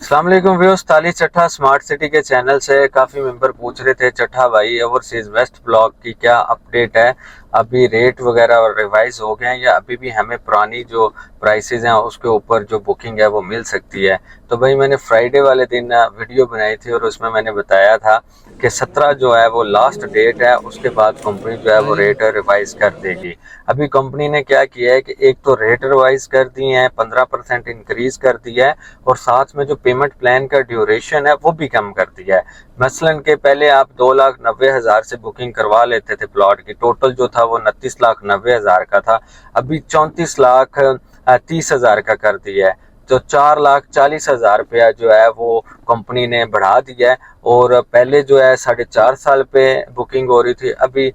अस्सलाम वालेकुम व्यूअर्स, ताली चट्ठा स्मार्ट सिटी के चैनल से काफ़ी मेंबर पूछ रहे थे चट्ठा भाई ओवरसीज वेस्ट ब्लॉक की क्या अपडेट है, अभी रेट वगैरह रिवाइज हो गए हैं या अभी भी हमें पुरानी जो प्राइसेस हैं उसके ऊपर जो बुकिंग है वो मिल सकती है। तो भाई मैंने फ्राइडे वाले दिन वीडियो बनाई थी और उसमें मैंने बताया था कि 17 जो है वो लास्ट डेट है, उसके बाद कंपनी जो है वो रेट रिवाइज कर देगी। अभी कंपनी ने क्या किया है कि एक तो रेट रिवाइज कर दी है, 15% इंक्रीज कर दिया है और साथ में जो पेमेंट प्लान का ड्यूरेशन है वो भी कम कर दिया है। मसलन के पहले आप 2,90,000 से बुकिंग करवा लेते थे प्लॉट की, टोटल जो था वो 29,90,000 का था, अभी 34,30,000 का कर दिया है। तो 4,40,000 रुपया जो है वो कंपनी ने बढ़ा दिया है और पहले जो है 4.5 साल पे बुकिंग हो रही थी, अभी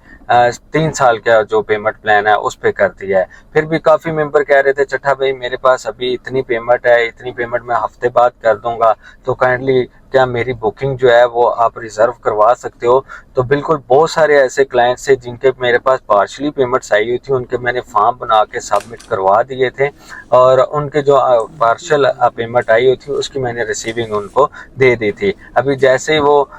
3 साल का जो पेमेंट प्लान है उस पे कर दिया है। फिर भी काफ़ी मेंबर कह रहे थे चट्ठा भाई मेरे पास अभी इतनी पेमेंट है, इतनी पेमेंट मैं हफ्ते बाद कर दूंगा, तो काइंडली क्या मेरी बुकिंग जो है वो आप रिजर्व करवा सकते हो। तो बिल्कुल बहुत सारे ऐसे क्लाइंट्स थे जिनके मेरे पास पार्शली पेमेंट्स आई हुई थी, उनके मैंने फॉर्म बना के सबमिट करवा दिए थे और उनके जो पार्शल पेमेंट आई हुई थी उसकी मैंने रिसीविंग उनको दे दी थी। अभी जैसे ही वो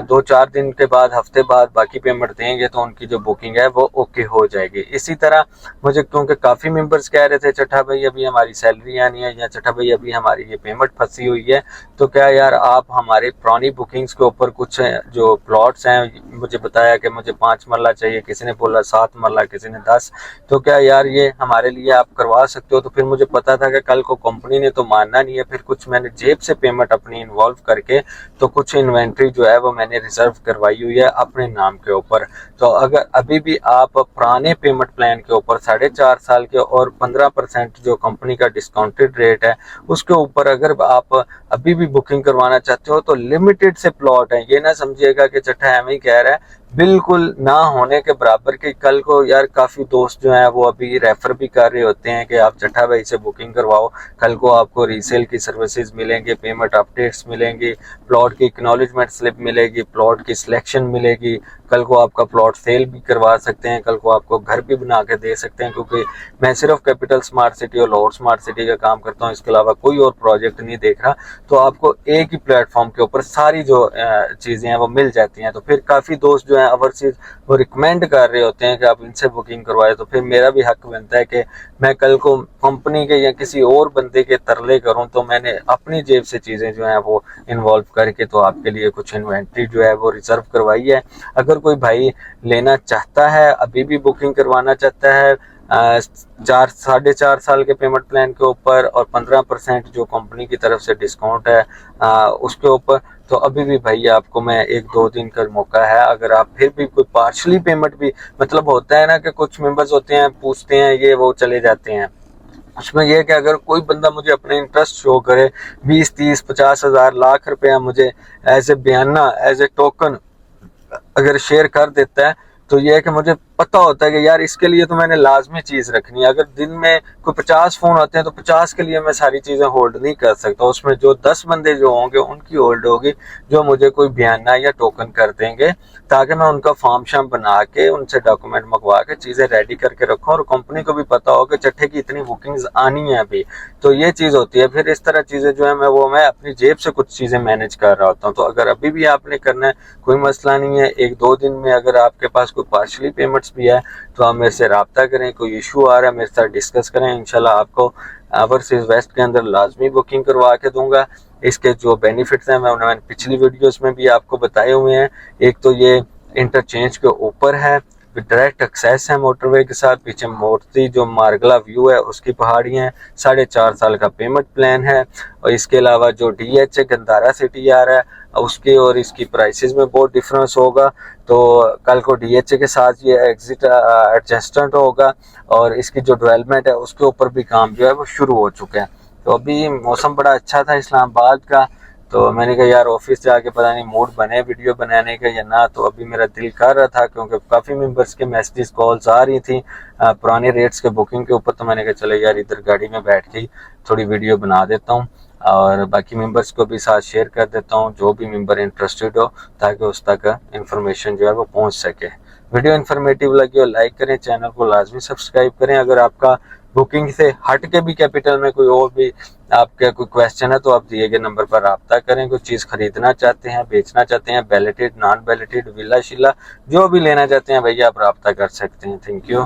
2-4 दिन के बाद, हफ्ते बाद बाकी पेमेंट देंगे तो उनकी जो बुकिंग है वो ओके हो जाएगी। इसी तरह मुझे क्योंकि काफ़ी मेंबर्स कह रहे थे चट्ठा भाई अभी हमारी सैलरी आनी है या चट्ठा भाई अभी हमारी ये पेमेंट फंसी हुई है, तो क्या यार आप हमारे पुरानी बुकिंग्स के ऊपर कुछ जो प्लॉट्स हैं, मुझे बताया कि मुझे 5 मरला चाहिए, किसी ने बोला 7 मरला, किसी ने 10, तो क्या यार ये हमारे लिए आप करवा सकते हो। तो फिर मुझे पता था कि कल को कंपनी ने तो मानना नहीं है, फिर कुछ मैंने जेब से पेमेंट अपनी इन्वॉल्व करके तो कुछ इन्वेंट्री जो है वो मैंने रिजर्व करवाई हुई है अपने नाम के ऊपर। तो अगर अभी भी आप पुराने पेमेंट प्लान के ऊपर 4.5 साल के और 15% जो कंपनी का डिस्काउंटेड रेट है उसके ऊपर अगर आप अभी भी बुकिंग करवाना चाहते हो तो लिमिटेड से प्लॉट है, ये ना समझिएगा कि चट्ठा एम ही कह रहा है, बिल्कुल ना होने के बराबर की। कल को यार काफ़ी दोस्त जो हैं वो अभी रेफर भी कर रहे होते हैं कि आप चट्ठा भाई से बुकिंग करवाओ, कल को आपको रीसेल की सर्विसेज मिलेंगे, पेमेंट अपडेट्स मिलेंगी, प्लॉट की एक्नॉलेजमेंट स्लिप मिलेगी, प्लॉट की सिलेक्शन मिलेगी, कल को आपका प्लॉट सेल भी करवा सकते हैं, कल को आपको घर भी बना के दे सकते हैं। क्योंकि मैं सिर्फ कैपिटल स्मार्ट सिटी और लाहौर स्मार्ट सिटी का काम करता हूँ, इसके अलावा कोई और प्रोजेक्ट नहीं देख रहा, तो आपको एक ही प्लेटफॉर्म के ऊपर सारी जो चीज़ें हैं वो मिल जाती हैं। तो फिर काफ़ी दोस्त जो हैं ओवरसीज वो रिकमेंड कर रहे होते हैं कि आप इनसे बुकिंग करवाए, तो फिर मेरा भी हक बनता है कि मैं कल को कंपनी के या किसी और बंदे के तरले करूं, तो मैंने अपनी जेब से चीज़ें जो हैं वो इन्वॉल्व करके तो आपके लिए कुछ इन्वेंट्री जो है वो रिजर्व करवाई है। अगर कोई भाई लेना चाहता है, अभी भी बुकिंग करवाना चाहता है 4-4.5 साल के पेमेंट प्लान के ऊपर और 15% जो कंपनी की तरफ से डिस्काउंट है उसके ऊपर, तो अभी भी भाई आपको मैं 1-2 दिन का मौका है। अगर आप फिर भी कोई पार्शली पेमेंट भी, मतलब होता है ना कि कुछ मेंबर्स होते हैं पूछते हैं ये वो चले जाते हैं, उसमें यह है कि अगर कोई बंदा मुझे अपने इंटरेस्ट शो करे 20-30-50 हज़ार लाख रुपया मुझे एज ए बयाना, एज ए टोकन अगर शेयर कर देता है, तो यह है कि मुझे पता होता है कि यार इसके लिए तो मैंने लाजमी चीज़ रखनी है। अगर दिन में कोई 50 फ़ोन होते हैं तो 50 के लिए मैं सारी चीज़ें होल्ड नहीं कर सकता, उसमें जो 10 बंदे जो होंगे उनकी होल्ड होगी जो मुझे कोई बयाना या टोकन कर देंगे, ताकि मैं उनका फॉर्म शाम बना के उनसे डॉक्यूमेंट मंगवा के चीज़ें रेडी करके रखूँ और कंपनी को भी पता हो कि चट्ठे की इतनी बुकिंग्स आनी है अभी। तो ये चीज़ होती है। फिर इस तरह चीज़ें जो है मैं अपनी जेब से कुछ चीज़ें मैनेज कर रहा होता हूँ। तो अगर अभी भी आपने करना है कोई मसला नहीं है, 1-2 दिन में अगर आपके पास कोई पार्शली पेमेंट्स भी है तो आप मेरे से रब्ता करें, कोई इशू आ रहा है मेरे साथ डिस्कस करें, इंशाल्लाह आपको ओवरसीज वेस्ट के अंदर लाजमी बुकिंग करवा के दूंगा। इसके जो बेनिफिट्स हैं मैंने पिछली वीडियोस में भी आपको बताए हुए हैं। एक तो ये इंटरचेंज के ऊपर है, डायरेक्ट एक्सेस है मोटरवे के साथ, पीछे मोती जो मारगला व्यू है उसकी पहाड़ियाँ हैं, 4.5 साल का पेमेंट प्लान है और इसके अलावा जो DH गंदारा सिटी आ रहा है उसकी और इसकी प्राइसेस में बहुत डिफरेंस होगा। तो कल को DH के साथ ये एग्जिट एडजस्टेंट होगा और इसकी जो डेवलपमेंट है उसके ऊपर भी काम जो है वो शुरू हो चुका है। तो अभी मौसम बड़ा अच्छा था इस्लामाबाद का, तो मैंने कहा यार ऑफिस जाके पता नहीं मूड बने वीडियो बनाने का या ना, तो अभी मेरा दिल कर रहा था क्योंकि काफ़ी मेंबर्स के मैसेजेस कॉल्स आ रही थी पुराने रेट्स के बुकिंग के ऊपर। तो मैंने कहा चलो यार इधर गाड़ी में बैठ के थोड़ी वीडियो बना देता हूँ और बाकी मेंबर्स को भी साथ शेयर कर देता हूँ, जो भी मेंबर इंटरेस्टेड हो, ताकि उस तक इन्फॉर्मेशन जो है वो पहुँच सके। वीडियो इन्फॉर्मेटिव लगी हो लाइक करें, चैनल को लाजमी सब्सक्राइब करें। अगर आपका बुकिंग से हट के भी कैपिटल में कोई और भी आपका कोई क्वेश्चन है तो आप दिए गए नंबर पर रब्ता करें। कोई चीज़ खरीदना चाहते हैं, बेचना चाहते हैं, बैलेटेड नॉन बैलेटेड विला शिला जो भी लेना चाहते हैं भैया आप रब्ता कर सकते हैं। Thank you.